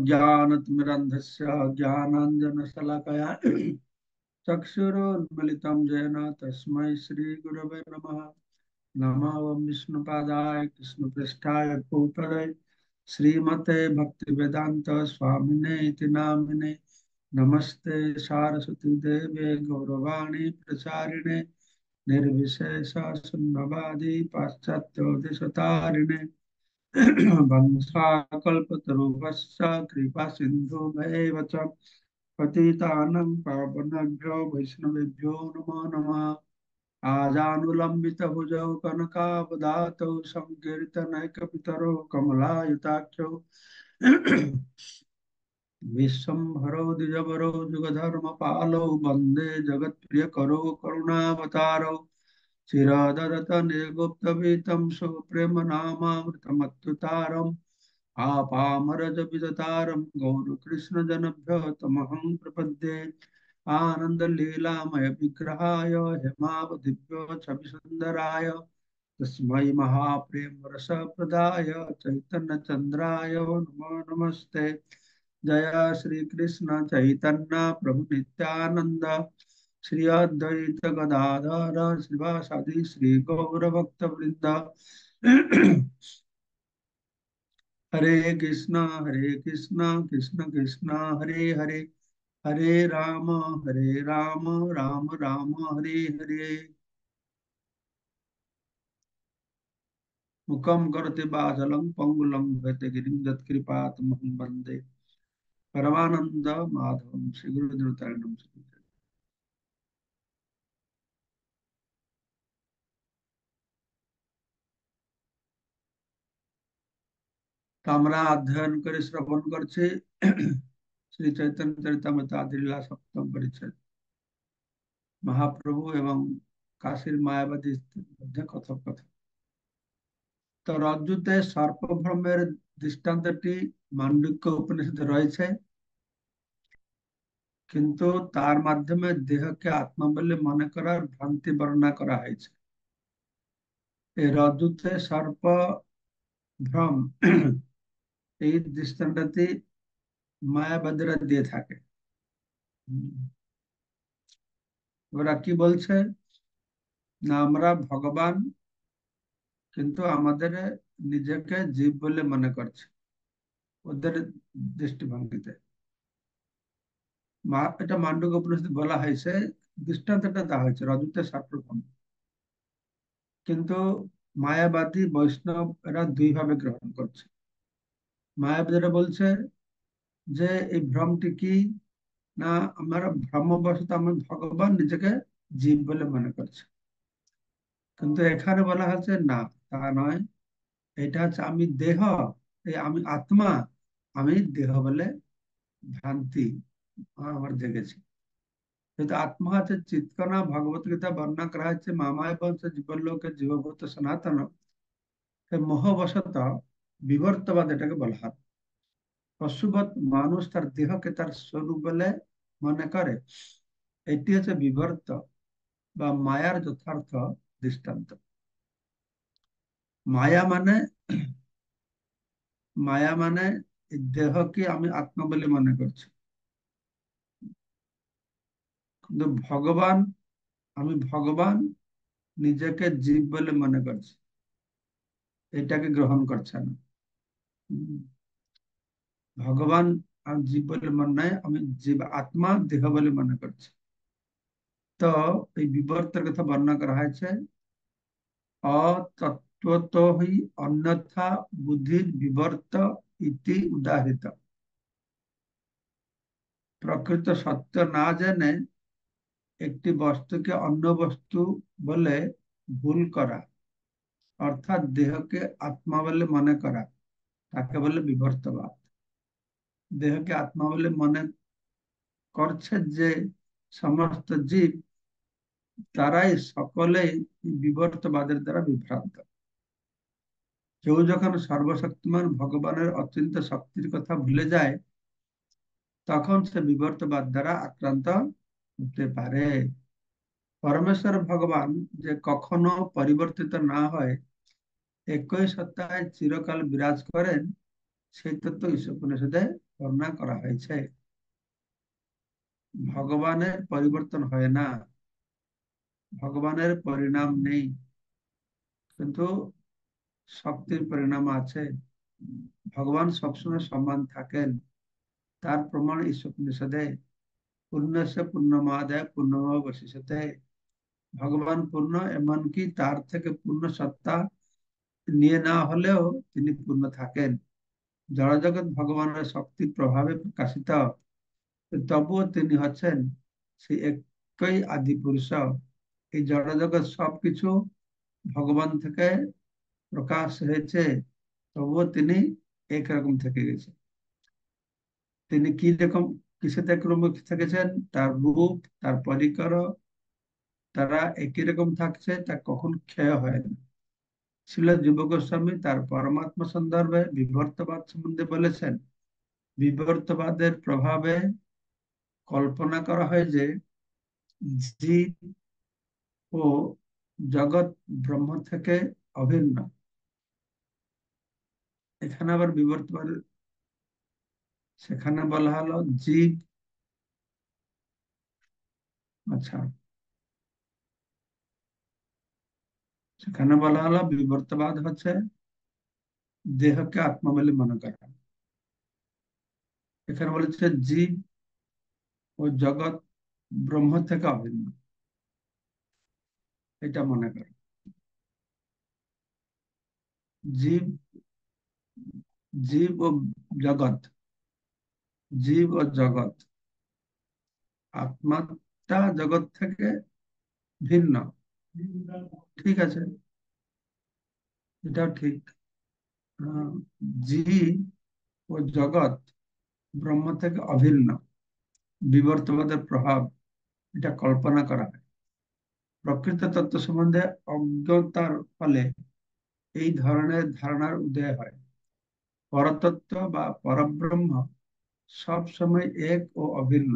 ज्ञानतिमिरन्धस्य ज्ञानाञ्जनशलाकया चक्षुरुन्मिलितं येन तस्मै श्रीगुरवे नमः। नमो विष्णुपादाय कृष्णपृष्ठाय भूतले श्रीमते भक्तिवेदांत स्वामिने इति नामिने। नमस्ते सारस्वती देवे गौरवाणी प्रचारिणे निर्विशेष शून्यवादी पाश्चात्य देशतारिणे वंशाकल्पतरुभ्यश्च कृपा सिन्धुभ्यैव च पतितानां पावनेभ्यो वैष्णवेभ्यो नमो नमः। आजानुलम्बितभुजौ कनकावदातौ संकीर्तनैकपितरो कमलायताख्यौ विश्वम्भरो द्विजवरो जुगधर्मपालौ वन्दे जगत्प्रियकरो करुणावतारौ चिरदरत निर्गुप्तवीतं सुप्रेम नामामृतमत्युतारम् आपामरजविदतारं गौरकृष्णजनभ्यो तमहं प्रपद्ये। आनन्दलीलामय विग्रहाय हेमावधिभ्यो छविसुन्दराय तस्मै महाप्रेमरसप्रदाय चैतन्यचन्द्राय नमो नमस्ते। जय श्री कृष्ण चैतन्य प्रभु नित्यानंद श्री अद्वैत गदाधर श्रीवासादि श्री गौर भक्त वृंद। हरे कृष्णा कृष्ण कृष्णा हरे हरे, हरे राम राम राम हरे हरे। मुखम करोति वाचालं पंगुलं भजते गिरिं यत्कृपातमहं वन्दे परमानंद माधवम श्री गुरुदेवतारिणम। তো আমরা অধ্যয়ন করে শ্রবণ করছি শ্রী চৈতন্য চরিতামৃত আদিলীলা সপ্তম পরিচ্ছেদ, মহাপ্রভু এবং কাশীর মায়াবাদী স্ত্রীর মধ্যে কথোপকথন। তো রজ্জুতে সর্পভ্রমের দৃষ্টান্তটি মান্ডুক্য উপনিষদে রয়েছে, কিন্তু তার মাধ্যমে দেহকে আত্মা বলে মনে করার ভ্রান্তি বর্ণনা করা হয়েছে। এই রজ্জুতে সর্প ভ্রম এই দৃষ্টান্তটি মায়াবাদীরা দিয়ে থাকে। ওরা কি বলছে না, আমরা ভগবান কিন্তু আমাদের নিজেকে জীব বলে মনে করছে ওদের দৃষ্টিভঙ্গিতে। এটা মান্ডুক্য উপনিষদে বলা হয়েছে, দৃষ্টান্তটা দেওয়া হয়েছে রজতে সর্পভ্রম। কিন্তু মায়াবাদী বৈষ্ণব এরা দুই ভাবে গ্রহণ করছে। মায়াবাদীরা বলছে যে এই ভ্রমটি কি না, আমরা ভ্রমবশত আমি ভগবান নিজেকে জীব বলে মনে করছি। কিন্তু এখানে বলা হচ্ছে না, তা নয়, এটা হচ্ছে আমি দেহ, এই আমি আত্মা, আমি দেহ বলে ভ্রান্তি আমার জেগেছে। কিন্তু আত্মা হচ্ছে চিৎকনা। ভগবত গীতা বর্ণনা করা হচ্ছে মামায় বংশ জীবনলোকে জীবভূত সনাতন মোহবশত বিবর্তবাদ এটাকে বলা হয়। পশুবৎ মানুষ তার দেহকে তার স্বরূপ বলে মনে করে, এটি হচ্ছে বিবর্ত বা মায়ার যথার্থ দৃষ্টান্ত। মায়া মানে মায়া মানে এই দেহকে আমি আত্মা বলে মনে করছি, কিন্তু ভগবান, আমি ভগবান নিজেকে জীব বলে মনে করছি, এটাকে গ্রহণ করছে না। উম, ভগবান আমি জীব বলে মনে নয়, আমি জীব আত্মা দেহ বলে মনে করছি। তো এই বিবর্তের কথা বর্ণনা করা হয়েছে, অতত্ত্বত হি অন্যথা বুদ্ধির বিবর্ত ইতি উদাহৃত। প্রকৃত সত্য না জেনে একটি বস্তুকে অন্য বস্তু বলে ভুল করা, অর্থাৎ দেহকে আত্মা বলে মনে করা, তাকে বলে বিবর্তবাদ। দেহকে আত্মা বলে মনে করছে যে সমস্ত জীব, তারাই সকলেই বিবর্তবাদের দ্বারা বিভ্রান্ত। কেউ যখন সর্বশক্তিমান ভগবানের অচিন্ত্য শক্তির কথা ভুলে যায়, তখন সে বিবর্তবাদ দ্বারা আক্রান্ত হতে পারে। পরমেশ্বর ভগবান যে কখনো পরিবর্তিত না হয়, একই সত্তায় চিরকাল বিরাজ করেন, সেই তত্ত্ব উপনিষদে বর্ণনা করা হয়েছে ভগবানের পরিবর্তন হয় না, ভগবানের পরিণাম নেই, কিন্তু শক্তির পরিণাম আছে। ভগবান সবসময় সমান থাকেন, তার প্রমাণ ঈশ্বোপনিষদে পূর্ণস্য পূর্ণমাদায় পূর্ণমাবশিষ্যতে। ভগবান পূর্ণ, এমনকি তার থেকে পূর্ণ সত্তা নিয়ে না হলেও তিনি পূর্ণ থাকেন। জড়জগৎ ভগবানের শক্তির প্রভাবে প্রকাশিত, তবুও তিনি হচ্ছেন সেই একই আদি পুরুষ। এই জড়জগৎ সবকিছু ভগবান থেকে প্রকাশ হয়েছে, তবুও তিনি একরকম থেকে গেছেন। তিনি কি রকম, কিসেতে ক্রম থেকেছেন, তার রূপ, তার পরিকর, তারা একই রকম থাকছে, তা কখন ক্ষয় হয় না। শিল যুব গোস্বামী তার পরমাত্মা সন্দর্ভে বিবর্তবাদ সম্বন্ধে বলেছেন, বিবর্তবাদের প্রভাবে কল্পনা করা হয় যে জীব ও জগৎ ব্রহ্ম থেকে অভিন্ন। এখানে আবার বিবর্তবাদ, সেখানে বলা হলো জীব, আচ্ছা, সেখানে বলা হলো বিবর্তবাদ হচ্ছে দেহকে আত্মা বলে মনে করা। এখানে বলেছে জীব ও জগৎ ব্রহ্ম থেকে অভিন্ন, এটা মনে করে। জীব, জীব ও জগৎ, জীব ও জগৎ, আত্মাটা জগৎ থেকে ভিন্ন। ঠিক আছে, এটাও ঠিক। আহ, জীব ও জগৎ ব্রহ্ম থেকে অভিন্ন, বিবর্তবাদের প্রভাব, এটা কল্পনা করা হয়। প্রকৃত তত্ত্ব সম্বন্ধে অজ্ঞতার ফলে এই ধরনের ধারণার উদয় হয়। পরতত্ত্ব বা পরব্রহ্ম সব সময় এক ও অভিন্ন,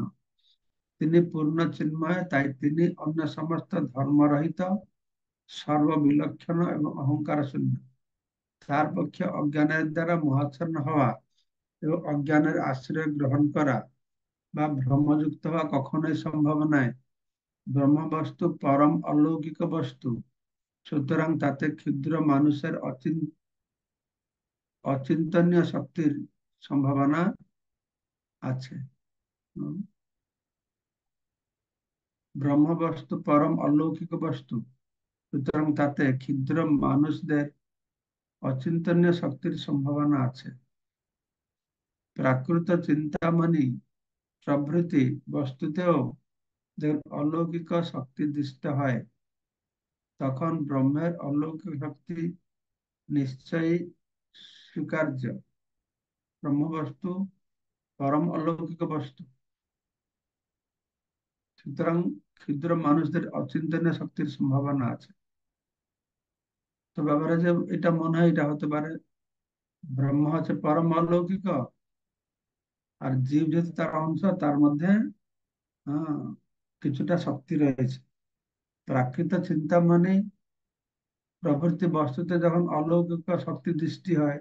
তিনি পূর্ণ চিন্ময়, তাই তিনি অন্য সমস্ত ধর্মরহিত, সর্ববিলক্ষণ এবং অহংকার শূন্য। তার পক্ষে অজ্ঞানের দ্বারা মোহাচ্ছন্ন হওয়া এবং অজ্ঞানের আশ্রয় গ্রহণ করা বা ভ্রমযুক্ত হওয়া কখনোই সম্ভব নয়। ব্রহ্মবস্তু পরম অলৌকিক বস্তু, সুতরাং তাতে ক্ষুদ্র মানুষের অচিন্তনীয় শক্তির সম্ভাবনা আছে। হুম। ব্রহ্মবস্তু পরম অলৌকিক বস্তু, সুতরাং তাতে ক্ষুদ্র মানুষদের অচিন্তনীয় শক্তির সম্ভাবনা আছে। প্রাকৃত চিন্তামণি প্রভৃতি বস্তুতেও যখন অলৌকিক শক্তি দৃষ্ট হয়, তখন ব্রহ্মের অলৌকিক শক্তি নিশ্চয়ই স্বীকার্য। ব্রহ্মবস্তু পরম অলৌকিক বস্তু, সুতরাং ক্ষুদ্র মানুষদের অচিন্তনীয় শক্তির সম্ভাবনা আছে। তো ব্যাপারে যে এটা মনে হয়, এটা হতে পারে ব্রহ্ম হচ্ছে পরম অলৌকিক, আর জীব যেহেতু তার অংশ, তার মধ্যে আহ, কিছুটা শক্তি রয়েছে। প্রাকৃত চিন্তা মানে প্রভৃতি বস্তুতে যখন অলৌকিক শক্তি দৃষ্টি হয়,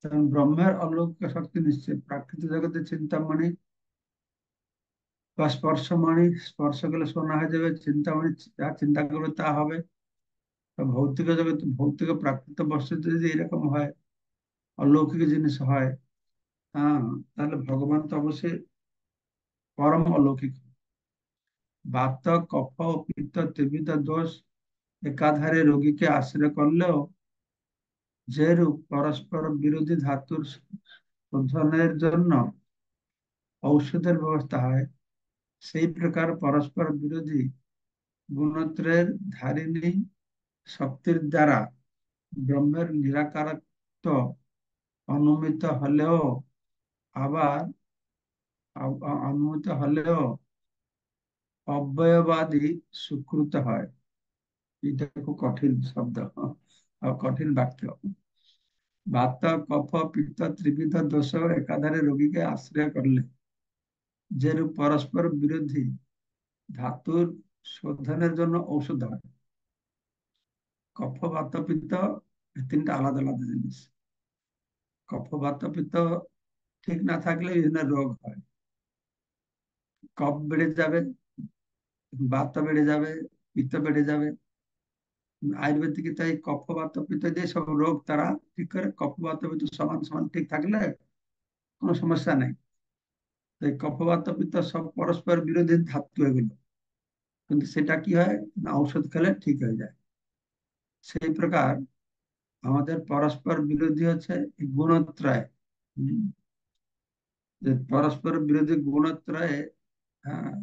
তখন ব্রহ্মের অলৌকিক শক্তি নিশ্চয়। প্রাকৃত জগতের চিন্তা মানে বা স্পর্শ মানে, স্পর্শ করলে শোনা হয়ে যাবে, চিন্তা মানে যা চিন্তা করবে তা হবে। তো ভৌতিক জগৎ, ভৌতিক প্রাকৃত বস্তুতে যদি এরকম হয়, অলৌকিক জিনিস হয়, হ্যাঁ, তাহলে ভগবান তো অবশ্যই পরম অলৌকিক। বাত, কফ ও পিত্ত ত্রিবিধ দোষ একাধারে রোগীকে আশ্রয় করলেও যেরূপ পরস্পর বিরোধী ধাতুর শোধনের জন্য ঔষধের ব্যবস্থা হয়, সেই প্রকার পরস্পর বিরোধী গুণত্রয়ের ধারিণী শক্তির দ্বারা ব্রহ্মের নিরাকারত্ব অনুমিত হলেও আবার অনুমিত হলেও অব্যয়বাদী স্বীকৃত হয়। এটা খুব কঠিন শব্দ, কঠিন বাক্য। বাত, কফ, পিত্ত ত্রিবিধ দোষ একাধারে রোগীকে আশ্রয় করলে যেরূপ পরস্পর বিরোধী ধাতুর শোধনের জন্য ঔষধ হয়। কফ, বাত, পিত্ত, এই তিনটা আলাদা আলাদা জিনিস। কফ, বাত, পিত্ত ঠিক না থাকলে বিভিন্ন রোগ হয়, কফ বেড়ে যাবে, বাত বেড়ে যাবে, পিত্ত বেড়ে যাবে। আয়ুর্বেদিকে তাই কফ বাত পিত্ত দিয়ে সব রোগ তারা ঠিক করে। কফ বাত পিত্ত সমান সমান ঠিক থাকলে কোনো সমস্যা নেই। তাই কফ বাত পিত্ত সব পরস্পর বিরোধী ধাতু এগুলো, কিন্তু সেটা কি হয় না, ঔষধ খেলে ঠিক হয়ে যায়। সেই প্রকার আমাদের পরস্পর বিরোধী হচ্ছে এই গুণত্রয়। হুম, যে পরস্পর বিরোধী গুণত্রয়ে, হ্যাঁ,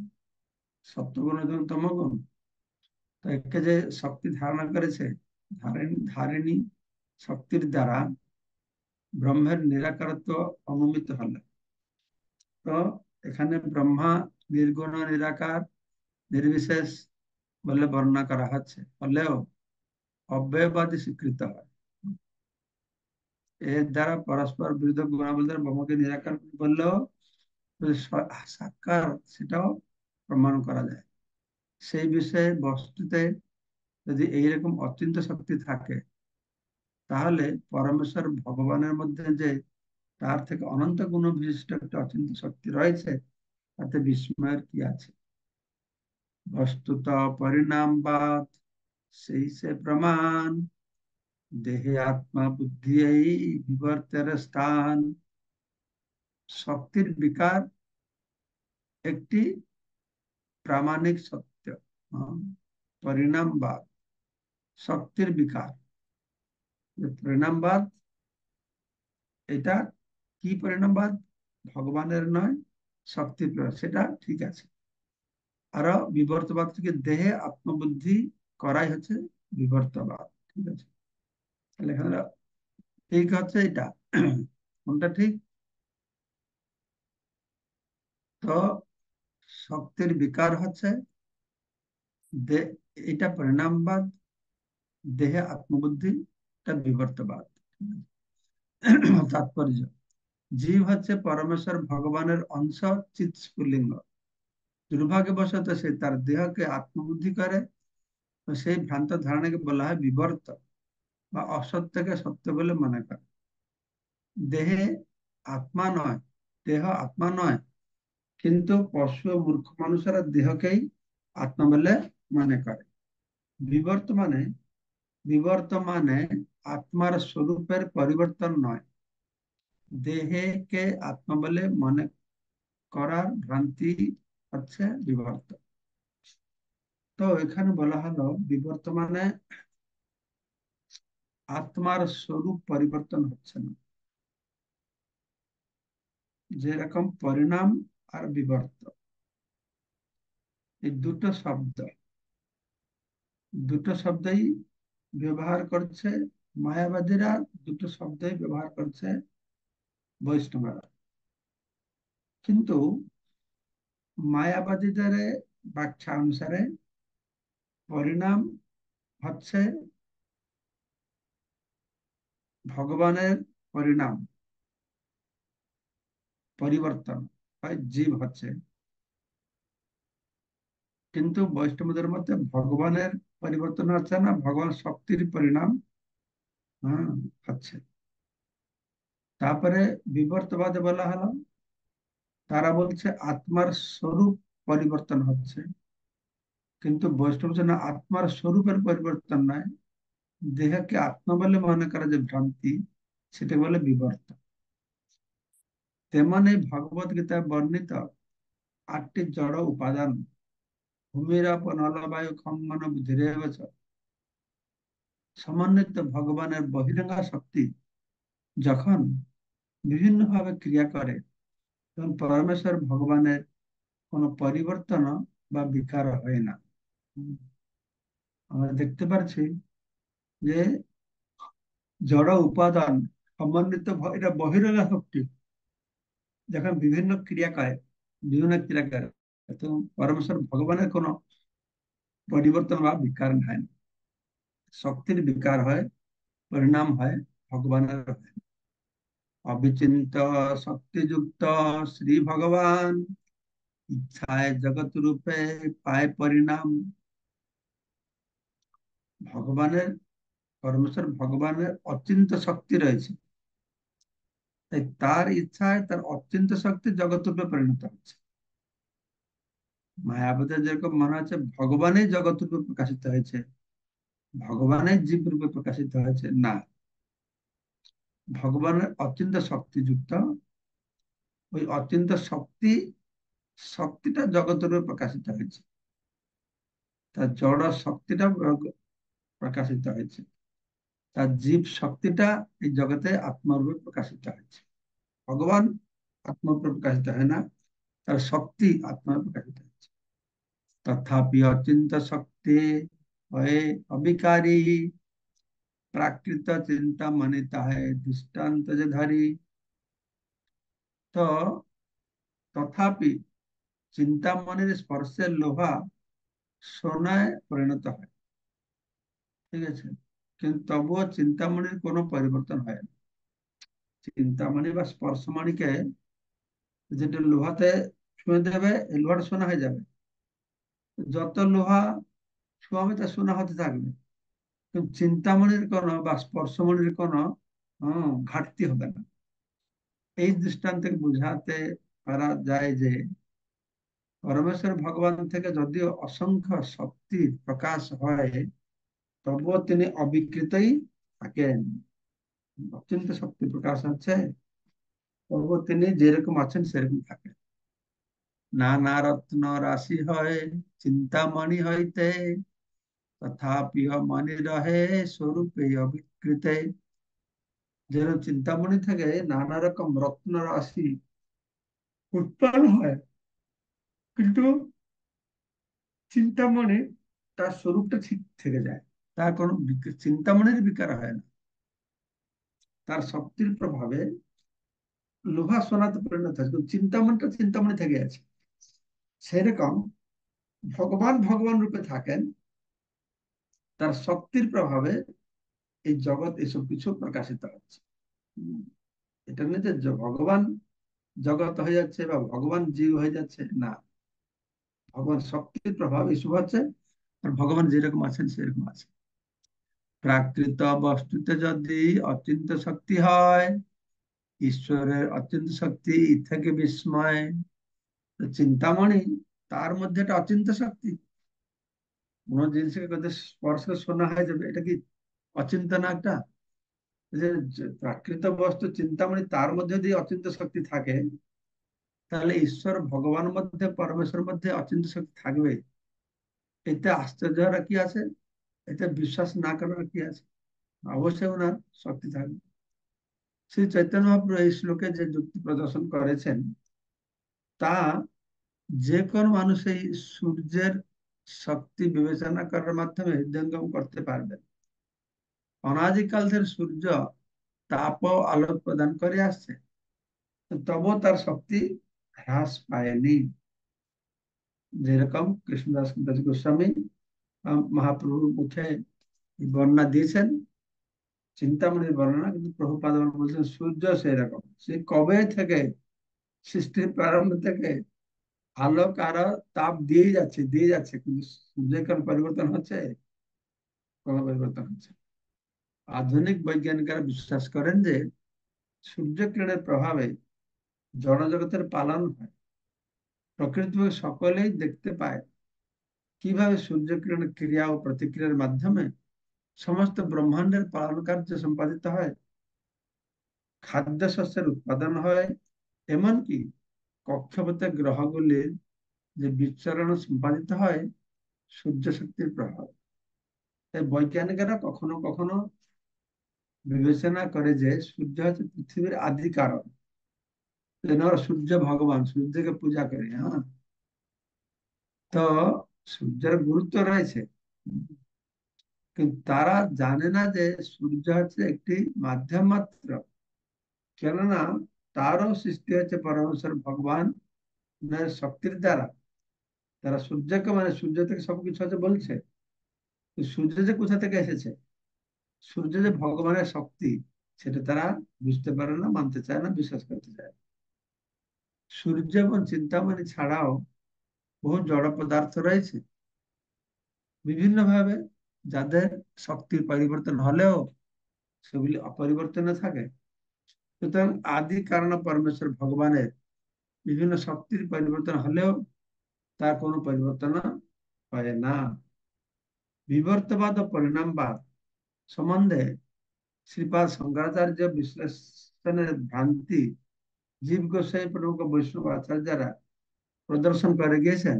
সপ্তগুণ এবং তমগুণ, তো একে যে শক্তি ধারণা করেছে, ধারিণী শক্তির দ্বারা ব্রহ্মের নিরাকারত্ব অনুমিত হলো। তো এখানে ব্রহ্মা নির্গুণ নিরাকার নির্বিশেষ বলে বর্ণনা করা হচ্ছে, হলেও অব্যয়বাদী স্বীকৃত হয়। এর দ্বারা পরস্পর বিরোধ গুণাবলী দ্বারা ব্রহ্মকে নিরাকার বললেও যদি সাক্ষাৎ সেটাও প্রমাণ করা যায়। সেই বিষয়ে বস্তুতে যদি এইরকম অচিন্ত্য শক্তি থাকে, তাহলে পরমেশ্বর ভগবানের মধ্যে যে তার থেকে অনন্ত গুণ বিশিষ্ট একটা অচিন্ত্য শক্তি রয়েছে, তাতে বিস্ময়ের কি আছে। বস্তুত পরিণামবাদ সেই সে প্রমাণ, দেহে আত্মা বুদ্ধি এই বিবর্তের স্থান। শক্তির বিকার একটি প্রামাণিক সত্য। হ্যাঁ, পরিণামবাদ শক্তির বিকার। যে পরিণামবাদ, এটা কি পরিণামবাদ? ভগবানের নয়, শক্তির প্রয়োগ, সেটা ঠিক আছে। আর বিবর্তবাদ থেকে দেহে আত্মবুদ্ধি করাই হচ্ছে বিবর্তবাদ। ঠিক আছে, তাহলে এখানে ঠিক হচ্ছে এটা। কোনটা ঠিক? তো শক্তির বিকার হচ্ছে এটা পরিণামবাদ, দেহে আত্মবুদ্ধি এটা বিবর্তবাদ। তাৎপর্য, জীব হচ্ছে পরমেশ্বর ভগবানের অংশ, চিৎ স্ফুলিঙ্গ। দুর্ভাগ্যবশত সে তার দেহকে আত্মবুদ্ধি করে, তো সেই ভ্রান্ত ধারণাকে বলা হয় বিবর্ত, বা অসত্যকে সত্য বলে মনে করে। দেহে আত্মা নয়, দেহ আত্মা নয়, কিন্তু পশু ও মূর্খ মানুষেরা দেহকেই আত্মা বলে মনে করে। বিবর্তমানে বিবর্তমানে আত্মার স্বরূপের পরিবর্তন নয়, দেহকে আত্মা বলে মনে করার ভ্রান্তি হচ্ছে বিবর্ত। তো এখানে বলা হলো বিবর্তমানে আত্মার স্বরূপ পরিবর্তন হচ্ছে না। যেরকম পরিণাম আর বিবর্ত, এই দুটো শব্দই ব্যবহার করছে মায়াবাদীরা, দুটো শব্দই ব্যবহার করছে বৈষ্ণবরা। কিন্তু মায়াবাদীদের ব্যাখ্যা অনুসারে পরিণাম হচ্ছে ভগবানের পরিণাম, পরিবর্তন হয় জীব হচ্ছে। কিন্তু বৈষ্ণবদের মধ্যে ভগবানের পরিবর্তন হচ্ছে না, ভগবান শক্তির পরিণাম, হ্যাঁ, হচ্ছে। তারপরে বিবর্তবাদে বলা হলো, তারা বলছে আত্মার স্বরূপ পরিবর্তন হচ্ছে, কিন্তু বৈষ্ণব না, আত্মার স্বরূপের পরিবর্তন নয়, দেহকে আত্মা বলে মনে করা যে ভ্রান্তি, সেটা বলে বিবর্তন। তেমন এই ভগবত গীতায় বর্ণিত 8টি জড় উপাদান, ভূমিরাপ নলবায়ু খম্মন বুদ্ধিরেব চ, সমন্বিত ভগবানের বহিরঙ্গা শক্তি যখন বিভিন্ন ভাবে ক্রিয়া করে, তখন পরমেশ্বর ভগবানের কোনো পরিবর্তন বা বিকার হয় না। আমরা দেখতে পাচ্ছি যে জড় উপাদান সমন্বিত এটা বহিরঙ্গা শক্তি যখন বিভিন্ন ক্রিয়া করে, তো পরমেশ্বর ভগবানের কোনো পরিবর্তন বা বিকার হয় না। শক্তির বিকার হয়, পরিণাম হয়, ভগবানের হয় না। অবিচিন্ত শক্তিযুক্ত শ্রী ভগবান ইচ্ছায় জগৎ রূপে পায় পরিণাম। ভগবানের, পরমেশ্বর ভগবানের অচিন্ত শক্তি রয়েছে, তাই তার ইচ্ছায় তার অচিন্ত্য শক্তি জগৎ রূপে পরিণত হচ্ছে। মায়াবতীর যেরকম মনে হচ্ছে ভগবানই জগৎ রূপে প্রকাশিত হয়েছে, ভগবানের জীব রূপে প্রকাশিত হয়েছে, না, ভগবানের অচিন্ত্য শক্তিযুক্ত, ওই অচিন্ত্য শক্তিটা জগৎ রূপে প্রকাশিত হয়েছে, তার জড় শক্তিটা প্রকাশিত হয়েছে, তার জীব শক্তিটা এই জগতে আত্মরূপে প্রকাশিত হয়েছে। ভগবান আত্মরূপে প্রকাশিত হয় না, তার শক্তি আত্মরূপে প্রকাশিত হয়েছে। তথাপি অচিন্ত শক্তি হয়ে অবিকারী, প্রাকৃত চিন্তা মানে তাহে দৃষ্টান্ত যে ধরি। তো তথাপি চিন্তামণির স্পর্শের লোহা সোনায় পরিণত হয়, ঠিক আছে, কিন্তু তবুও চিন্তামণির কোনো পরিবর্তন হয় না। চিন্তামণি বা স্পর্শমণিকে যেটা লোহাতে ছুঁয়ে দেবে, এই লোহাটা সোনা হয়ে যাবে। যত লোহা ছোঁয়াবে তা সোনা হতে থাকবে, কিন্তু চিন্তামণির কোনো বা স্পর্শমণির কোনো ঘাটতি হবে না। এই দৃষ্টান্তে বোঝাতে পারা যায় যে পরমেশ্বর ভগবান থেকে যদিও অসংখ্য শক্তির প্রকাশ হয়, তবুও তিনি অবিকৃতই থাকেন। অত্যন্ত শক্তি প্রকাশ হচ্ছে, তবুও তিনি যেরকম আছেন সেরকম থাকেন। নানা রত্ন রাশি হয় চিন্তামণি হইতে, তথাপি মনি রহে স্বরূপে অবিকৃতে। যেরকম চিন্তামণি থেকে নানা রকম রত্ন রাশি উৎপন্ন হয়, কিন্তু চিন্তামণি তার স্বরূপটা ঠিক থেকে যায়, তার কোনো চিন্তামণির বিকার হয় না। তার শক্তির প্রভাবে লোহা সোনাতে পরিণত হয়, কিন্তু চিন্তামণিটা চিন্তামণি থেকে আছে। সেরকম ভগবান ভগবান রূপে থাকেন, তার শক্তির প্রভাবে এই জগৎ এসব কিছু প্রকাশিত হচ্ছে। উম, এটা নয় যে ভগবান জগৎ হয়ে যাচ্ছে বা ভগবান জীব হয়ে যাচ্ছে, না, ভগবান শক্তির প্রভাব এসব হচ্ছে, আর ভগবান যেরকম আছেন সেরকম আছে। প্রাকৃত বস্তুতে যদি অচিন্ত শক্তি হয়, ঈশ্বরের অচিন্ত শক্তি থেকে বিস্ময়। তো চিন্তামণি, তার মধ্যে একটা অচিন্ত শক্তি, কোন জিনিসকে কথা স্পর্শ শোনা হয়ে যাবে, এটা কি অচিন্ত না একটা? যে যে প্রাকৃত বস্তু চিন্তামণি, তার মধ্যে যদি অচিন্ত শক্তি থাকে, তাহলে ঈশ্বর ভগবানের মধ্যে পরমেশ্বরের মধ্যে অচিন্ত শক্তি থাকবে, এতে আশ্চর্য হওয়ার কি আছে? এতে বিশ্বাস না করার কি আছে? অবশ্যই ওনার শক্তি থাকবে। শ্রী চৈতন্য মহাপ্রভু এই শ্লোকে যে যুক্তি প্রদর্শন করেছেন, তা যে কোনো মানুষ এই সূর্যের শক্তি বিবেচনা করার মাধ্যমে হৃদয়ঙ্গম করতে পারবে। অনাদিকাল ধরে সূর্য তাপ ও আলো প্রদান করে আসছে, তবুও তার শক্তি হ্রাস পায়নি। যেরকম কৃষ্ণদাস দাস গোস্বামী মহাপ্রভুর মুখে এই বর্ণনা দিয়েছেন, চিন্তামণির বর্ণনা, কিন্তু প্রভুপাদ বলছেন সূর্য সেই রকম, সে কবে থেকে সৃষ্টির প্রারম্ভ থেকে আলোক আর তাপ দিয়ে যাচ্ছে, কিন্তু সূর্যের কোন পরিবর্তন হচ্ছে? কোনো পরিবর্তন হচ্ছে না। আধুনিক বৈজ্ঞানিকরা বিশ্বাস করেন যে সূর্যকিরণের প্রভাবে জড়জগতের পালন হয়। প্রকৃতভাবে সকলেই দেখতে পায় কিভাবে সূর্যকিরণের ক্রিয়া ও প্রতিক্রিয়ার মাধ্যমে সমস্ত ব্রহ্মাণ্ডের পালন কার্য সম্পাদিত হয়, খাদ্যশস্যের উৎপাদন হয়, এমনকি কক্ষপথে গ্রহগুলির যে বিচরণ সম্পাদিত হয় সূর্য শক্তির প্রভাব। তাই বৈজ্ঞানিকেরা কখনো কখনো বিবেচনা করে যে সূর্য হচ্ছে পৃথিবীর আদি কারণ। ওরা সূর্য ভগবান, সূর্যকে পূজা করে, হ্যাঁ। তো সূর্যের গুরুত্ব রয়েছে, কিন্তু তারা জানে না যে সূর্য হচ্ছে একটি মাধ্যম মাত্র। কেননা তারও সৃষ্টি হচ্ছে পরমেশ্বর ভগবান শক্তির দ্বারা। তারা সূর্যকে মানে সূর্য থেকে সবকিছু হচ্ছে বলছে, সূর্য যে কোথা থেকে এসেছে, সূর্য যে ভগবানের শক্তি, সেটা তারা বুঝতে পারে না, মানতে চায় না, বিশ্বাস করতে চায় না। সূর্য এবং চিন্তামণি ছাড়াও বহু জড় পদার্থ রয়েছে বিভিন্ন ভাবে, যাদের শক্তির পরিবর্তন হলেও সেগুলি অপরিবর্তনে থাকে। সুতরাং আদি কারণ পরমেশ্বর ভগবানের বিভিন্ন শক্তির পরিবর্তন হলেও তার কোনো পরিবর্তন হয় না। বিবর্তবাদ ও পরিণামবাদ সম্বন্ধে শ্রীপাদ শঙ্করাচার্য বিশ্লেষণের ভ্রান্তি জীব গোস্বামী প্রমুখ বৈষ্ণব আচার্যরা প্রদর্শন করে গিয়েছেন।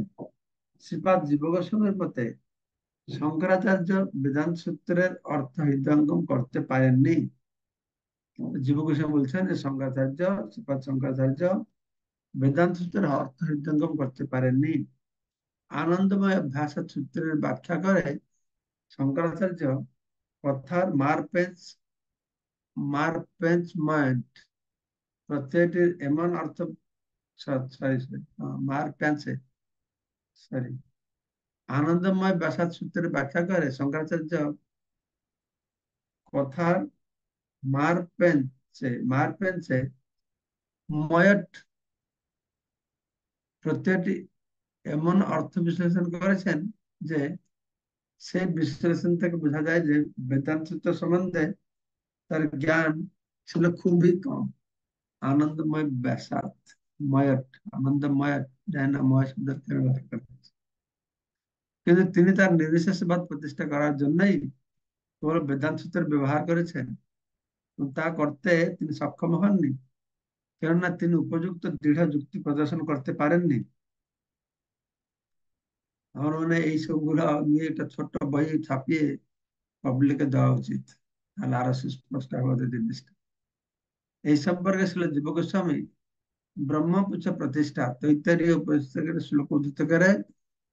শ্রীপাদ জীব গোস্বামীর মতে শঙ্করাচার্য বেদান্ত সূত্রের অর্থ হৃদয়ঙ্গম করতে পারেননি। জীব গোস্বামী বলছেন যে শঙ্করাচার্য, শ্রীপাদ শঙ্করাচার্য বেদান্ত সূত্রের অর্থ হৃদয়ঙ্গম করতে পারেননি। আনন্দময় অভ্যাস সূত্রের ব্যাখ্যা করে শঙ্করাচার্য কথার মারপেঞ্চমেন্ট প্রত্যয়টির এমন অর্থ, সরি মারপ্যান্সে সরি আনন্দময় ব্যাসাদ সূত্রের ব্যাখ্যা করে শঙ্করাচার্য কথার মারপেন্সে ময়ট প্রত্যয়টি এমন অর্থ বিশ্লেষণ করেছেন যে সেই বিশ্লেষণ থেকে বোঝা যায় যে বেদান্ত সূত্র সম্বন্ধে তার জ্ঞান ছিল খুবই কম। আনন্দময় ব্যাসাদ, ময়ট, আনন্দময়, জানি না ময় শব্দের কেন ব্যবহার করতেছে। কিন্তু তিনি তার নির্বিশেষবাদ প্রতিষ্ঠা করার জন্যই কেবল বেদান্ত সূত্রের ব্যবহার করেছেন। তা করতে তিনি সক্ষম হননি, কেননা তিনি উপযুক্ত দৃঢ় যুক্তি প্রদর্শন করতে পারেননি। আমার মনে হয় এই সবগুলো নিয়ে একটা ছোট্ট বই ছাপিয়ে পাবলিকে দেওয়া উচিত, তাহলে আরো সুস্পষ্ট হবে জিনিসটা। এই সম্পর্কে ছিল জীব গোস্বামী ব্রহ্মপুচ্ছ প্রতিষ্ঠা তৈত্তরীয় পুস্তকের শ্লোক উদ্ধৃত করে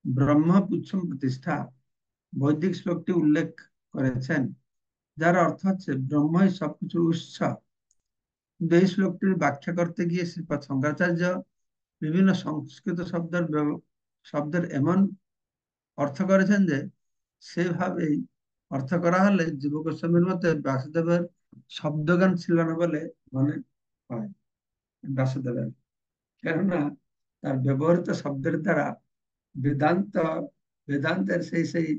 ব্রহ্মপুচ্ছম প্রতিষ্ঠা বৈদিক শ্লোকটি উল্লেখ করেছেন, যার অর্থ হচ্ছে ব্রহ্মই সবকিছুর উৎস। কিন্তু এই শ্লোকটির ব্যাখ্যা করতে গিয়ে শ্রীপাদ শঙ্করাচার্য বিভিন্ন সংস্কৃত শব্দের এমন অর্থ করেছেন যে সেভাবেই অর্থ করা হলে জীব গোস্বামীর মতে ব্যাসদেবের শব্দজ্ঞান ছিল না বলে মনে হয়। ব্যাসদেবের, কেননা তার ব্যবহৃত শব্দের দ্বারা বেদান্ত বেদান্তের সেই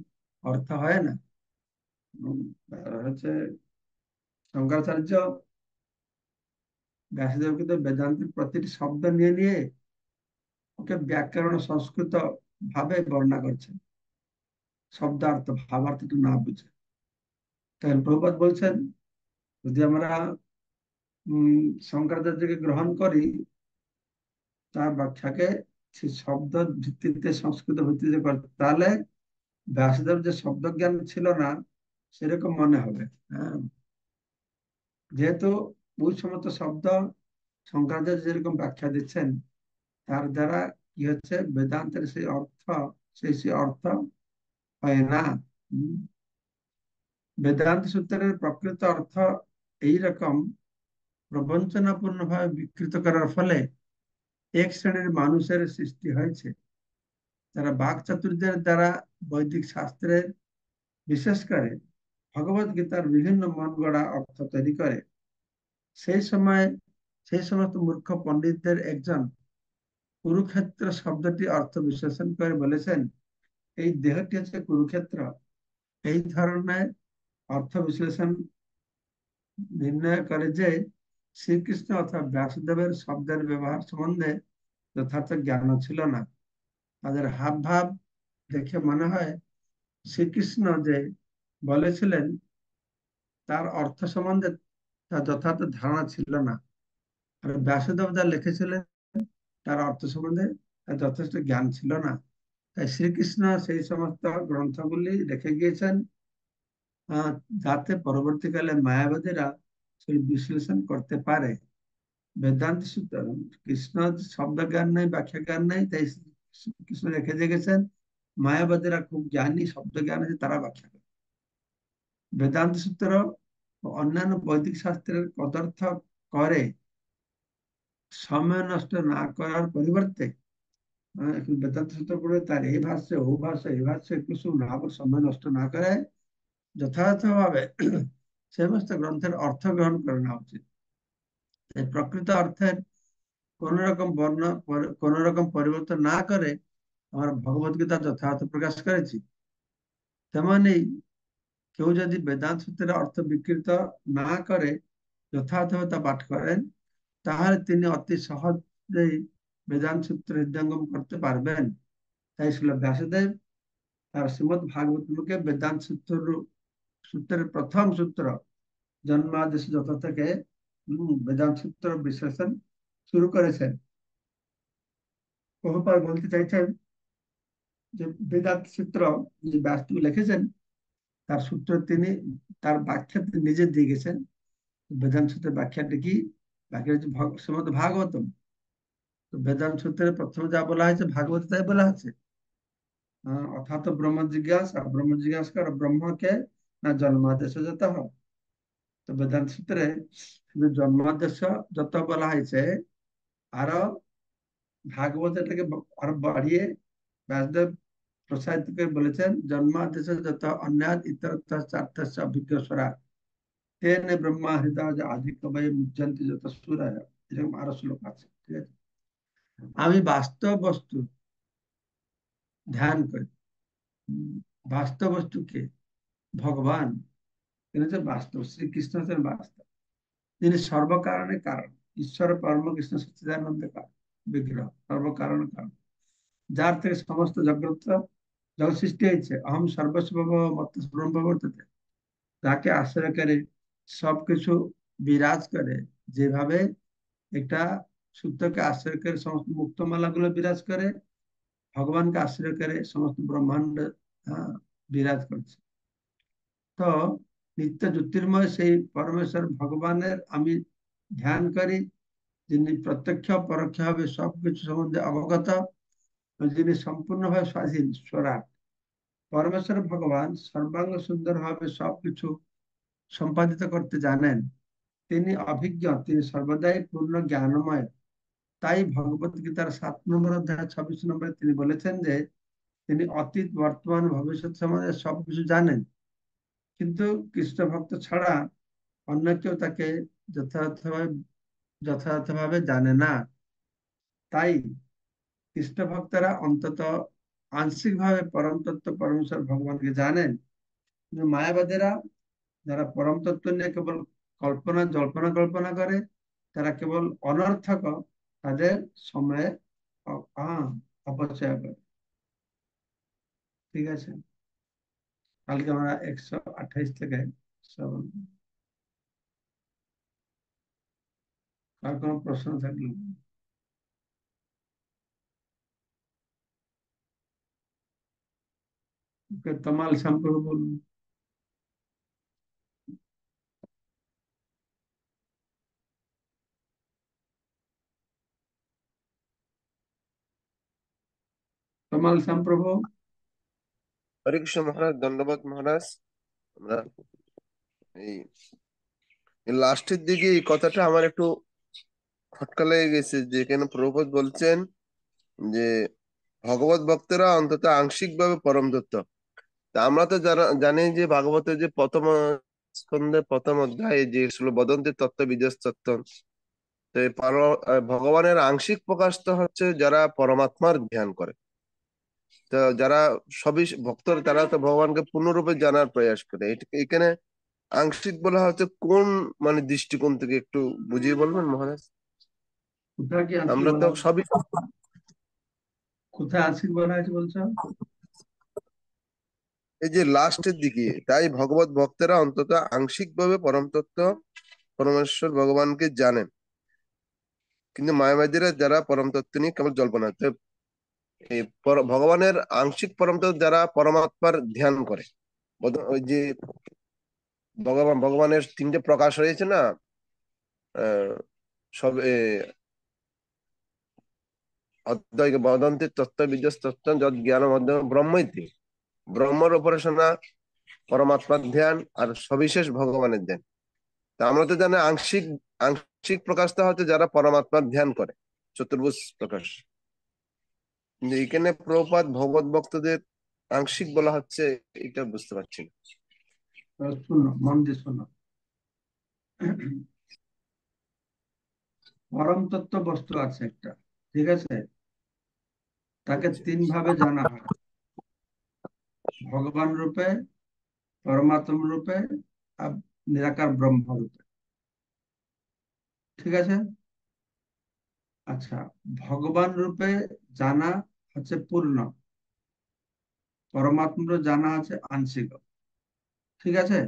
অর্থ হয় না। হচ্ছে শঙ্করাচার্য ব্যাসদেবকে তো বেদান্তের প্রতিটি শব্দ নিয়ে নিয়ে ওকে ব্যাকরণ সংস্কৃত ভাবে বর্ণনা করছেন, শব্দার্থ ভাবার্থটা না বুঝে। তাই প্রভুপাদ বলছেন যদি আমরা শঙ্করাচার্যকে গ্রহণ করি, তার ব্যাখ্যাকে সে শব্দ ভিত্তিতে সংস্কৃত ভিত্তিতে করতে, তাহলে ব্যাসদেব যে শব্দ জ্ঞান ছিল না সেরকম মনে হবে। হ্যাঁ, যেহেতু ওই সমস্ত শব্দ শঙ্করাচার্য যেরকম ব্যাখ্যা দিচ্ছেন তার দ্বারা কি হচ্ছে বেদান্তের সেই অর্থ সেই অর্থ হয় না। উম, বেদান্ত সূত্রের প্রকৃত অর্থ এইরকম প্রবঞ্চনাপূর্ণ ভাবে বিকৃত করার ফলে এক শ্রেণীর মানুষের সৃষ্টি হয়েছে, যারা বাক চাতুর্যের দ্বারা বৈদিক শাস্ত্রের, বিশেষ করে ভগবত গীতার বিভিন্ন মন গড়া অর্থ তৈরি করে। সেই সময় সেই সমস্ত মূর্খ পণ্ডিতদের একজন কুরুক্ষেত্র শব্দটি অর্থ বিশ্লেষণ করে বলেছেন এই দেহটি হচ্ছে কুরুক্ষেত্র। এই ধরনের অর্থ বিশ্লেষণ নির্ণয় করে যে শ্রীকৃষ্ণ অথবা ব্যাসদেবের শব্দের ব্যবহার সম্বন্ধে যথার্থ জ্ঞান ছিল না। তাদের হাব ভাব দেখে মনে হয় শ্রীকৃষ্ণ যে বলেছিলেন তার অর্থ সম্বন্ধে তার যথার্থ ধারণা ছিল না, আর ব্যাসদেব যা লিখেছিলেন তার অর্থ সম্বন্ধে তার যথেষ্ট জ্ঞান ছিল না। তাই শ্রীকৃষ্ণ সেই সমস্ত গ্রন্থগুলি রেখে গিয়েছেন আহ, যাতে পরবর্তীকালে মায়াবাদীরা সেই বিশ্লেষণ করতে পারে। বেদান্ত সূত্র কৃষ্ণ শব্দ জ্ঞান নেই, ব্যাখ্যা জ্ঞান নেই, তাই কৃষ্ণ রেখে দিয়ে গেছেন। মায়াবাদীরা খুব জ্ঞানী, শব্দ জ্ঞান আছে, তারা ব্যাখ্যা করে। বেদান্ত সূত্র ও অন্যান্য বৈদিক শাস্ত্রের কদর্থ করে সময় নষ্ট না করার পরিবর্তে এখন বেদান্ত সূত্র পড়ে তার এই ভাষ্যে ও ভাষ্যে এই ভাষ্যে কিছু না বলে সময় নষ্ট না করে যথাযথভাবে সমস্ত গ্রন্থের অর্থ গ্রহণ করে নেওয়া উচিত। এই প্রকৃত অর্থের কোন রকম পরিবর্তন না করে আমরা ভগবত গীতা যথাযথ প্রকাশ করেছি। তেমনি কেউ যদি বেদান্ত সূত্রের অর্থ বিকৃত না করে যথাযথভাবে তা পাঠ করেন, তাহলে তিনি অতি সহজেই বেদান্ত সূত্র হৃদয়ঙ্গম করতে পারবেন। তাই ছিল ব্যাসদেব তার শ্রীমদ্ ভাগবতকে বেদান্ত সূত্রের প্রথম সূত্র জন্মাদেশ যত থেকে বেদান্ত সূত্র বিশ্লেষণ শুরু করেছেন। প্রভুপাদ বলতে চাইছেন যে বেদান্ত সূত্র যে ব্যাসদেব লিখেছেন, তার সূত্র তিনি তার ব্যাখ্যা তিনি নিজে দিয়ে গেছেন। বেদান্ত সূত্রের ব্যাখ্যাটা কি? ব্যাখ্যা হচ্ছে শ্রীমদ্ ভাগবতম। তো বেদান্ত সূত্রের প্রথমে যা বলা হয়েছে ভাগবত তাই বলা আছে। অর্থাৎ ব্রহ্ম জিজ্ঞাসা, ব্রহ্ম জিজ্ঞাসা কর ব্রহ্মকে না জন্মাদেশ যেতে হয়। তো বেদান্ত সূত্রে শুধু জন্মাদেশ যত বলা হয়েছে, আরো ভাগবত এটাকে আরো বাড়িয়ে ব্যাসদেব প্রসারিত করে বলেছেন, জন্মাদেশ যত অন্যাদ ইতর চার্থস্য অভিজ্ঞ স্বরা তেন ব্রহ্মা হৃদয় আদি কবয় মুচ্যন্তি যত সুরায়। এরকম আরো শ্লোক আছে, ঠিক আছে। আমি বাস্তব বস্তু ধ্যান করি। বাস্তব বস্তু কে? ভগবান। তিনি হচ্ছেন বাস্তব, শ্রীকৃষ্ণ হচ্ছেন বাস্তব। তিনি সর্বকারণে কারণ, ঈশ্বর পরম কৃষ্ণ সচ্চিদানন্দ বিগ্রহ, সর্বকারণে কারণ, যার থেকে সমস্ত জগৎ জগৎ সৃষ্টি হয়েছে। অহম সর্বস্ব মত ব্রহ্মবর্ততে, তাকে আশ্রয় করে সবকিছু বিরাজ করে। যেভাবে একটা সূত্রকে আশ্রয় করে সমস্ত মুক্তমালা গুলো বিরাজ করে, ভগবানকে আশ্রয় করে সমস্ত ব্রহ্মাণ্ড বিরাজ করছে। তো নিত্য জ্যোতির্ময় সেই পরমেশ্বর ভগবানের আমি ধ্যান করি, যিনি প্রত্যক্ষ পরোক্ষ ভাবে সবকিছু সম্বন্ধে অবগত, যিনি সম্পূর্ণভাবে স্বাধীন স্বরাট। পরমেশ্বর ভগবান সর্বাঙ্গ সুন্দর ভাবে সবকিছু সম্পাদিত করতে জানেন। তিনি অভিজ্ঞ, তিনি সর্বদাই পূর্ণ জ্ঞানময়। তাই ভগবত গীতার 7 নম্বর অধ্যায় 26 নম্বরে তিনি বলেছেন যে তিনি অতীত বর্তমান ভবিষ্যৎ সম্বন্ধে সবকিছু জানেন, কিন্তু কৃষ্ণ ভক্ত ছাড়া অন্য কেউ তাকে যথাযথভাবে যথাযথভাবে জানে না। তাই কৃষ্ণ ভক্তরা অন্তত আংশিক ভাবে পরম তত্ত্ব পরমেশ্বর ভগবানকে জানেন, কিন্তু মায়াবাদীরা যারা পরম তত্ত্ব নিয়ে কেবল কল্পনা করে, তারা কেবল অনর্থক তাদের সময়ে অপচয় করে। ঠিক আছে, কালকে আমরা 128 থেকে শ্রবণ করব। আর কোনো প্রশ্ন থাকলে তমাল সম্পর্কে বলুন। তমাল সম্প্রভু। হরে কৃষ্ণ মহারাজ, দণ্ডবোধ মহারাজ। আমরা এই লাস্টের দিকে এই কথাটা আমার একটু খটকা লেগে গেছে, যে কেন প্রভুপাদ বলছেন যে ভগবত ভক্তরা অন্তত আংশিক ভাবে পরম তত্ত্ব। তা আমরা তো জানি যে ভাগবতের যে প্রথম স্কন্ধে প্রথম অধ্যায়ে যে ছিল বদন্তি তত্ত্ব বিদেশ তত্ত্ব, তো ভগবানের আংশিক প্রকাশ তো হচ্ছে যারা পরমাত্মার ধ্যান করে। তো যারা সবই ভক্ত, তারা তো ভগবানকে পূর্ণরূপে জানার প্রয়াস করে। এখানে আংশিক বলা হচ্ছে কোন মানে দৃষ্টিকোণ থেকে একটু বুঝিয়ে বলবেন মহারাজ? কোথায় কি আংশিক আমরা বলা তো হয়েছে? সবই, কোথায় আংশিক বলা হয়েছে বলছো? এই যে লাস্টের দিকে, তাই ভগবত ভক্তেরা অন্তত আংশিক ভাবে পরম তত্ত্ব পরমেশ্বর ভগবানকে জানেন, কিন্তু মায়াবাদীরা যারা পরম তত্ত্ব নিয়ে কেবল জল্পনা। তো এই ভগবানের আংশিক পরম তত্ত্ব যারা পরমাত্মার ধ্যান করে, ওই যে ভগবানের 3টে প্রকাশ রয়েছে না, আহ সব অদ্বৈত বদন্তি তত্ত্ব বিদ্যা তত্ত্ব যদ জ্ঞান মধ্যম ব্রহ্মইতি, ব্রহ্মর উপাসনা, পরমাত্মার ধ্যান, আর সবিশেষ ভগবানের ধ্যান। তা আমরা তো জানি আংশিক আংশিক প্রকাশটা হচ্ছে যারা পরমাত্মার ধ্যান করে, চতুর্ভুজ প্রকাশ। কিন্তু এখানে প্রভুপাদ ভগবত ভক্তদের আংশিক বলা হচ্ছে, এটা বুঝতে পারছি না। শোনো, মন দিয়ে শোনো। পরম তত্ত্ব বস্তু আছে একটা, ঠিক আছে? তাকে আচ্ছা, 3 ভাবে জানা হয়: ভগবান রূপে, পরমাত্ম রূপে, আর নিরাকার ব্রহ্ম রূপে। ঠিক আছে। আচ্ছা, ভগবান রূপে জানা হচ্ছে পূর্ণ, পরমাত্ম রূপে জানা আছে আংশিক। ঠিক আছে।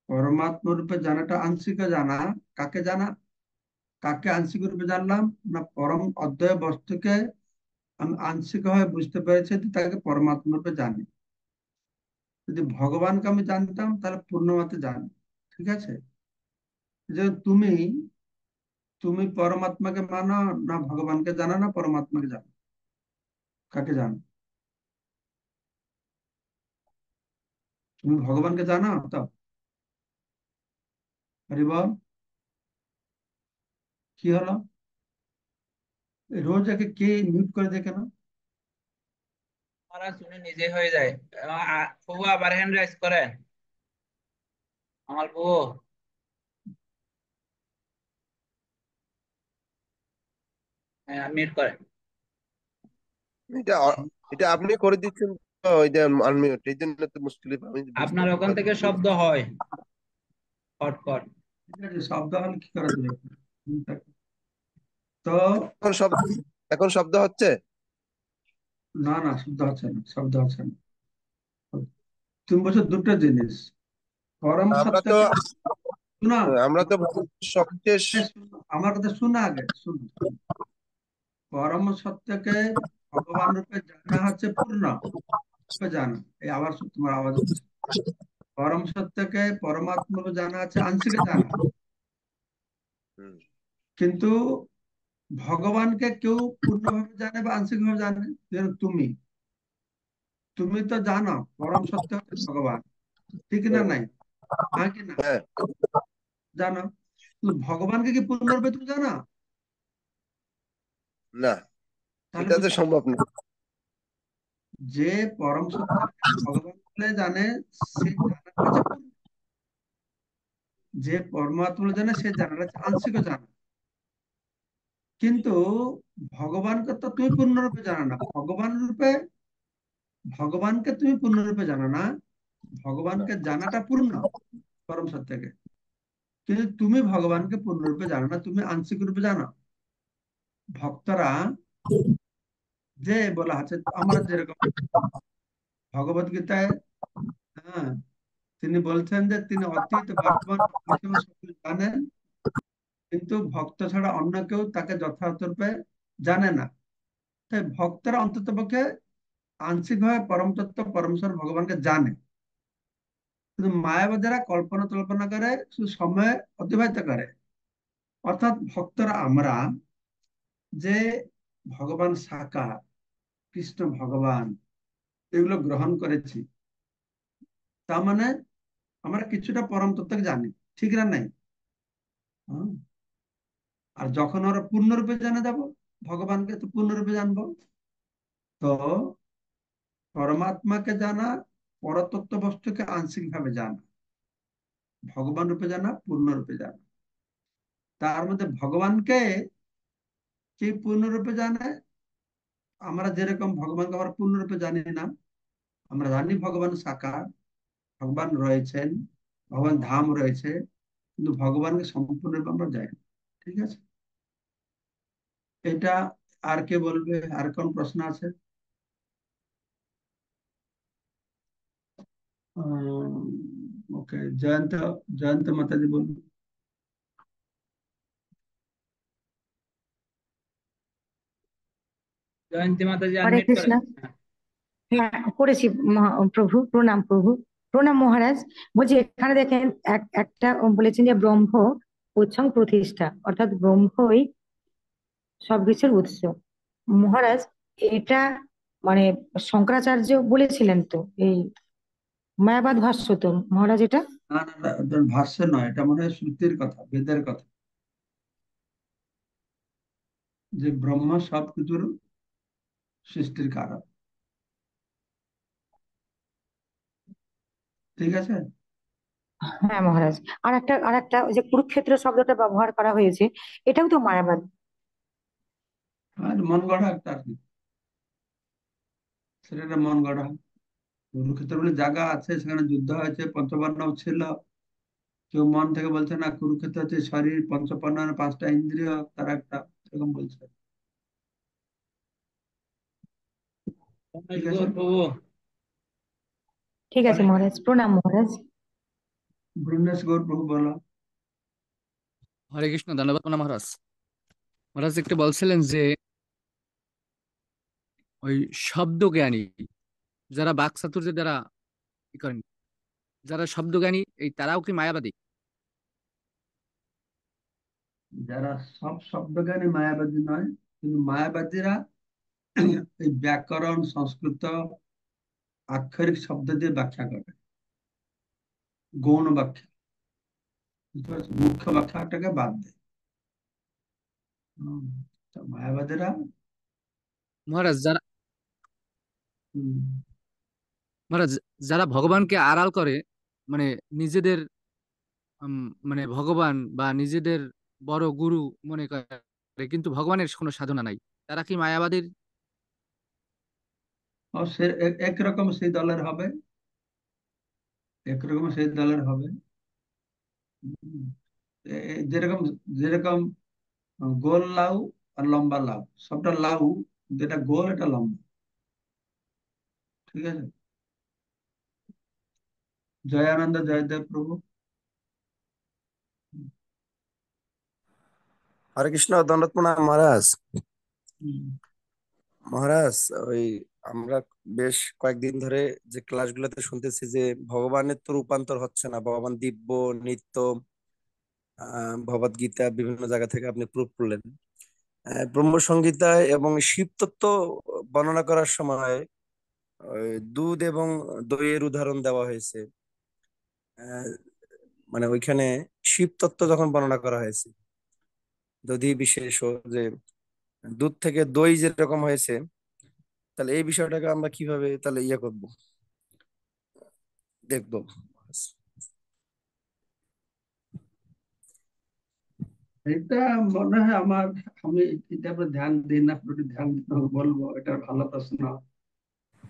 পরমাত্ম রূপে জানাটা আংশিক জানা। কাকে জানা? কাকে আংশিক রূপে জানলাম? না, পরম অদ্বয় বস্তুকে আমি আংশিক ভাবে বুঝতে পেরেছি, তো তাকে পরমাত্মা রূপে জানি। যদি ভগবানকে আমি জানতাম তাহলে পূর্ণমাত্রা জানি। ঠিক আছে। যে তুমি তুমি পরমাত্মাকে মানো, না ভগবানকে জানো, না পরমাত্মাকে জানো? কাকে জানো? তুমি ভগবানকে জানো তো? হরি বল। কি হলো? এই রোজ একে কে মিউট করে দেয় কেন? ওরা শুনে নিজে হয়ে যায়। ফুবু আবার হ্যান্ড রাইজ করেন, আমার ফুবু মিট করেন। এটা এটা আপনি করে দিচ্ছেন তো, ওই যে আনমিউট, এই জন্য তো মুশকিল, আমি বুঝতে আপনার ওখান থেকে পারছি না। শব্দ হয় খটখট। ঠিক আছে, শব্দ হলে কি করা যাবে? তো এখন শব্দ, এখন শব্দ হচ্ছে? না না, শব্দ হচ্ছে না, শব্দ হচ্ছে না। তুমি বলছো দুটো জিনিস, পরম আমরা তো, সত্যকে। শোনো, আমরা তো সবচেয়ে আমার কথা শোনো, আগে শুনো। পরম সত্যকে ভগবান রূপে জানা হচ্ছে পূর্ণ রূপে জানা। এই আবার তোমার আওয়াজ হচ্ছে। পরম সত্যকে পরমাত্মা রূপে জানা আছে আংশিক জানা। হুম, কিন্তু ভগবানকে কেউ পূর্ণভাবে জানে বা আংশিক ভাবে জানে। যেমন তুমি তুমি তো জানো পরম সত্য হচ্ছে ভগবান, ঠিক না? হুম, নাই? হ্যাঁ কি না? হ্যাঁ, জানো। কিন্তু ভগবানকে কি পূর্ণরূপে তুমি জানো? না, তাহলে এটা তো বুঝতে সম্ভব না। যে পরম সত্যকে ভগবান বলে জানে, সে জানাটা হচ্ছে পূর্ণ। যে পরমাত্মা বলে জানে সে জানাটা হচ্ছে আংশিক জানা। কিন্তু ভগবানকে তো তুমি পূর্ণরূপে জানো না। ভগবানকে তুমি পূর্ণরূপে জানো না। ভগবানকে জানাটা পূর্ণ পরম সত্যকে। কিন্তু তুমি ভগবানকে পূর্ণরূপে জানো না, তুমি আংশিক রূপে জানো। ভক্তরা যে বলা আছে, আমরা যেরকম ভগবত গীতায়, হ্যাঁ, তিনি বলছেন যে তিনি অতীত বর্তমান ভবিষ্যৎ সবকিছু জানেন, কিন্তু ভক্ত ছাড়া অন্য কেউ তাকে যথার্থরূপে জানে না। তাই ভক্তরা অন্ততপক্ষে আংশিকভাবে পরম তত্ত্ব পরমেশ্বর ভগবানকে জানে। কিন্তু মায়াবাদীরা কল্পনা টল্পনা করে, শুধু সময় অতিবাহিত করে। অর্থাৎ ভক্তরা আমরা যে ভগবান সাকার, কৃষ্ণ ভগবান, এগুলো গ্রহণ করেছি, তার মানে আমরা কিছুটা পরম তত্ত্বকে জানি। ঠিক না? নাই? হ্যাঁ। আর যখন ওরা পূর্ণরূপে জানা যাব, ভগবানকে তো পূর্ণরূপে জানবো। তো পরমাত্মাকে জানা, পরতত্ত্ব বস্তুকে আংশিক ভাবে জানা, ভগবান রূপে জানা, পূর্ণরূপে জানা। তার মধ্যে ভগবানকে যে পূর্ণরূপে জানে, আমরা যেরকম ভগবানকে আমরা পূর্ণরূপে জানি না। আমরা জানি ভগবান সাকার, ভগবান রয়েছেন, ভগবান ধাম রয়েছে, কিন্তু ভগবানকে সম্পূর্ণরূপে আমরা জানি না। ঠিক আছে। এটা আর কে বলবে? আর কোন প্রশ্ন আছে? ওকে, জয়ন্ত, জয়ন্ত মাতাজি বলুন। জয়ন্তী মাতাজি হরে আনমিট কৃষ্ণ। করেন। হ্যাঁ, করেছি। প্রভু প্রণাম, প্রভু প্রণাম মহারাজ। বলছি এখানে দেখেন একটা বলেছেন যে ব্রহ্ম উৎসং প্রতিষ্ঠা, অর্থাৎ ব্রহ্মই সবকিছুর উৎস। মহারাজ, এটা মানে শঙ্করাচার্য বলেছিলেন তো, এই মায়াবাদ ভাষ্য তো মহারাজ এটা। না না না, এটা ভাষ্য নয়, এটা মনে হয় শ্রুতির কথা, বেদের কথা, যে ব্রহ্ম সবকিছুর সৃষ্টির কারণ। ঠিক আছে। হ্যাঁ মহারাজ। আর একটা ওই যে কুরুক্ষেত্র শব্দটা ব্যবহার করা হয়েছে, এটাও তো মায়াবাদ। আর মন গড়া একটা আর কি, সেটা একটা মন গড়া। কুরুক্ষেত্র বলে জায়গা আছে, সেখানে যুদ্ধ হয়েছে, পঞ্চপান্ডব ছিল, কেউ মন থেকে বলছে না কুরুক্ষেত্র হচ্ছে শরীর, পঞ্চপান্ন পাঁচটা ইন্দ্রিয় তার একটা, এরকম বলছে। ঠিক রমেশ আছে, গৌর প্রভু ঠিক আছে বলেন। মহারাজ, প্রণাম মহারাজ। ব্রুনেশ গৌর প্রভু বলো। হরে কৃষ্ণ, ধন্যবাদ প্রণাম মহারাজ। মহারাজ একটু বলছিলেন যে ওই শব্দ জ্ঞানী যারা বাক চাতুর্যের দ্বারা ই করেন, যারা শব্দ জ্ঞানী এই তারাও কি মায়াবাদী? যারা সব শব্দজ্ঞানী মায়াবাদী নয়, কিন্তু মায়াবাদীরা এই ব্যাকরণ, সংস্কৃত আক্ষরিক শব্দ দিয়ে ব্যাখ্যা করে, গৌণ ব্যাখ্যা, বুঝতে পারছো? মুখ্য ব্যাখ্যাটাকে বাদ দেয়। হুম, তো মায়াবাদীরা মহারাজ যারা হুম, মহারাজ যারা ভগবানকে আড়াল করে, মানে নিজেদের মানে ভগবান বা নিজেদের বড় গুরু মনে করে, কিন্তু ভগবানের কোনো সাধনা নাই, তারা কি মায়াবাদীর? ও সে একরকম সেই দলের হবে, একরকম সেই দলের হবে। হুম, যেরকম যেরকম গোল লাউ আর লম্বা লাউ, সবটা লাউ, যেটা গোল এটা লম্বা। ঠিক আছে, জয়ানন্দ জয়দেব প্রভু। হরে কৃষ্ণ, দণ্ডত প্রণাম মহারাজ। হুম, মহারাজ, ওই আমরা বেশ কয়েকদিন ধরে যে ক্লাসগুলোতে শুনতেছি যে ভগবানের তো রূপান্তর হচ্ছে না, ভগবান দিব্য নিত্য। ভগবদ গীতা বিভিন্ন জায়গা থেকে আপনি প্রুফ করলেন। ব্রহ্মসংহিতায় এবং শিব তত্ত্ব বর্ণনা করার সময় ওই দুধ এবং দইয়ের উদাহরণ দেওয়া হয়েছে। আহ, মানে ওইখানে শিব তত্ত্ব যখন বর্ণনা করা হয়েছে, দধি বিশেষ, যে দুধ থেকে দই যেরকম হয়েছে, তাহলে এই বিষয়টাকে আমরা কিভাবে তাহলে ইয়ে করব, দেখবো? এটা মনে হয় আমার, আমি এটা উপরে ধ্যান দিই না, পুরোটি ধ্যান দিতে হবে বলবো, এটা ভালো প্রশ্ন।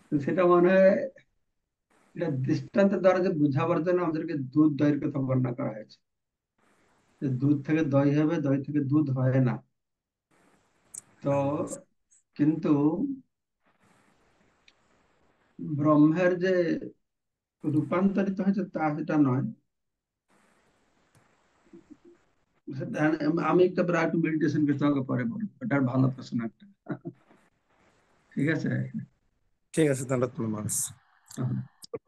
তো সেটা মনে হয় এটা দৃষ্টান্তের দ্বারা যে বুঝাবার জন্য আমাদেরকে দুধ দইয়ের কথা বর্ণনা করা হয়েছে, যে দুধ থেকে দই হবে, দই থেকে দুধ হয় না। তো কিন্তু ব্রহ্মের যে রূপান্তরিত হয়েছে তা সেটা নয়। আমি একটা একটু মেডিটেশন করতে হবে, পরে বলবো, এটার ভালো প্রশ্ন একটা। ঠিক আছে। ঠিক আছে, তাহলে তুমি মহারাজ।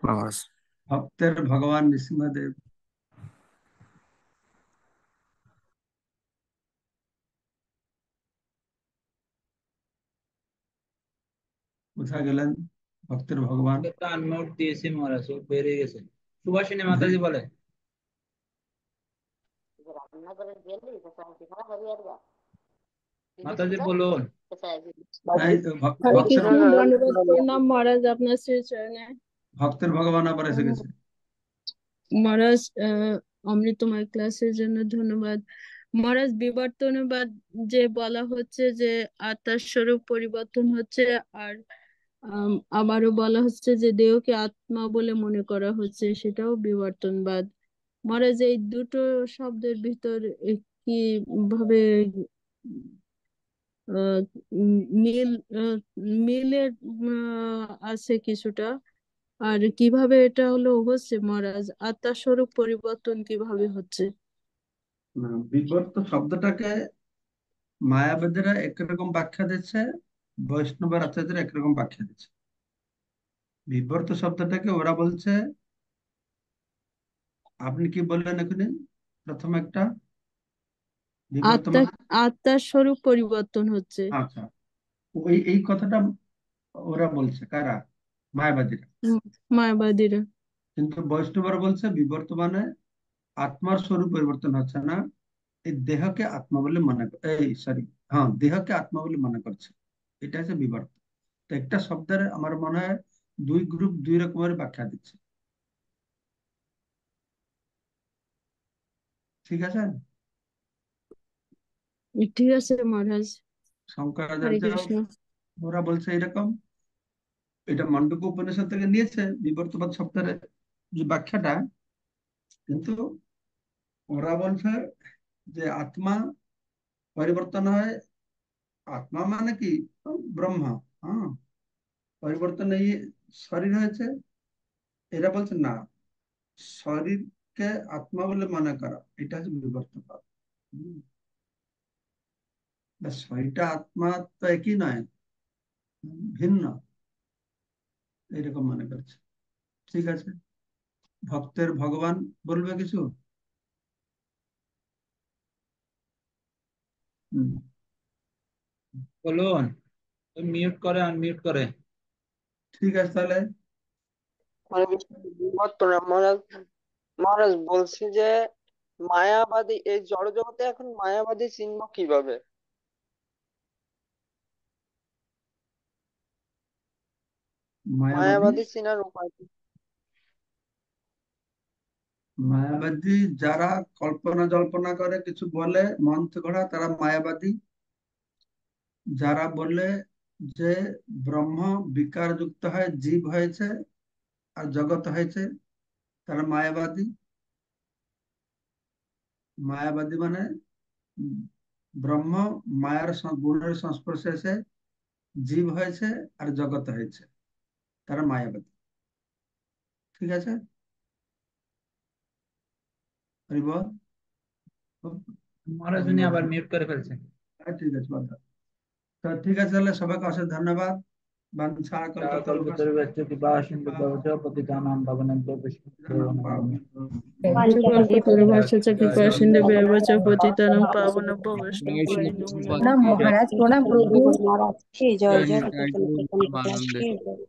মহারাজ, ভক্তের ভগবান নৃসিংহদেব কোথায় গেলেন? ভক্তের ভগবান ওকে তো আনমিউট দিয়েছি মহারাজ, ও বেরিয়ে গেছে। সুভাষিনী মাতাজি বলে। মাতাজি বলুন। এই তো হরে ভক্তের কৃষ্ণ, দণ্ডবত প্রণাম মহারাজ আপনার শ্রী চরণে। ভক্তের ভগবান আবার এসে গেছে। মহারাজ, অমৃতময় ক্লাসের জন্য ধন্যবাদ। মহারাজ, বিবর্তনবাদ যে বলা হচ্ছে যে আত্মার স্বরূপ পরিবর্তন হচ্ছে, আর আবারও বলা হচ্ছে যে দেহকে আত্মা বলে মনে করা হচ্ছে, সেটাও বিবর্তনবাদ। মহারাজ, এই দুটো শব্দের ভিতর কি ভাবে আহ, মিল আহ, মিলের আছে কিছুটা, আর কিভাবে এটা হচ্ছে মহারাজ, আত্মার স্বরূপ পরিবর্তন কিভাবে হচ্ছে? বিবর্ত শব্দটাকে মায়াবাদীরা একরকম ব্যাখ্যা দিচ্ছে, বৈষ্ণবের আচার্যরা একরকম ব্যাখ্যা দিচ্ছে। বিবর্ত শব্দটাকে ওরা বলছে, আপনি কি বললেন এখানে প্রথম একটা, বিবর্ত আত্মা আত্মার স্বরূপ পরিবর্তন হচ্ছে। আচ্ছা, ওই এই কথাটা ওরা বলছে, কারা? মায়াবাদীরা। মায়াবাদীরা। কিন্তু বৈষ্ণবরা বলছে বিবর্ত মানে আত্মার স্বরূপ পরিবর্তন হচ্ছে না, এই দেহকে আত্মা বলে মনে এই সরি, হ্যাঁ, দেহকে আত্মা বলে মনে করছে, এটা হচ্ছে বিবর্ত। তো একটা শব্দের আমার মনে হয় দুই গ্রুপ দুই রকমের ব্যাখ্যা দিচ্ছে। ঠিক আছে, ঠিক আছে মহারাজ। হরে শঙ্করাচার্য কৃষ্ণ। ওরা বলছে এরকম, এটা মণ্ডক উপনিষদ থেকে নিয়েছে বিবর্তবাদ শব্দের যে ব্যাখ্যাটা। কিন্তু ওরা বলছে যে আত্মা পরিবর্তন হয়, আত্মা মানে কি? ব্রহ্মা। হ্যাঁ, পরিবর্তন এই শরীর হয়েছে। এরা বলছে না, শরীরকে আত্মা বলে মনে করা এটা হচ্ছে বিবর্তনবাদ। হুম, তা শরীরটা আত্মা তো একই নয়, ভিন্ন, এরকম মনে করছে। ঠিক আছে, ভক্তের ভগবান বলবে কিছু? হুম, বলুন, মিউট করে আনমিউট করে। ঠিক আছে তাহলে। হরে কৃষ্ণ। বিবর্তন মহারাজ, মহারাজ বলছি যে মায়াবাদী এই জড় জগতে এখন মায়াবাদী চিহ্ন কিভাবে? মায়াবাদী মায়াবাদী চিনার উপায় কি? মায়াবাদী যারা কল্পনা জল্পনা করে কিছু বলে মন্ত্র গড়া, তারা মায়াবাদী। যারা বলে যে ব্রহ্ম বিকার যুক্ত হয়, জীব হয়েছে আর জগৎ হয়েছে, তারা মায়াবাদী। মায়াবাদী মানে উম, ব্রহ্ম মায়ার গুণের সংস্পর্শে এসে জীব হয়েছে আর জগৎ হয়েছে, তারা মায়াবাদী। ঠিক আছে, হরিবল। মহারাজ উনি হরিবল। আবার মিউট করে ফেলছেন। হ্যাঁ, ঠিক আছে, বাদ দাও। তো ঠিক আছে, তাহলে সবাইকে অশেষ ধন্যবাদ। বাঞ্ছা কল্পতরুভ্যশ্চ কৃপা সিন্ধু ভবচ পতিতানাং পাবনেভ্যো বৈষ্ণবেভ্যো নমো নমঃ। পঞ্চকল্পতরুভ্যশ্চ কৃপা সিন্ধুভ্যেব চ পতিতানাং পাবনেভ্যো জয় বৈষ্ণবেভ্যো শিল নমো প্রভুপাদ নমঃ। প্রণাম কি জয়, মহারাজ, প্রণাম প্রভু। মহারাজ কি জয়, জয় জয় নিতাই চৈতন্য গৌর চৈতন্য দাস পরমানন্দে। কি জয়।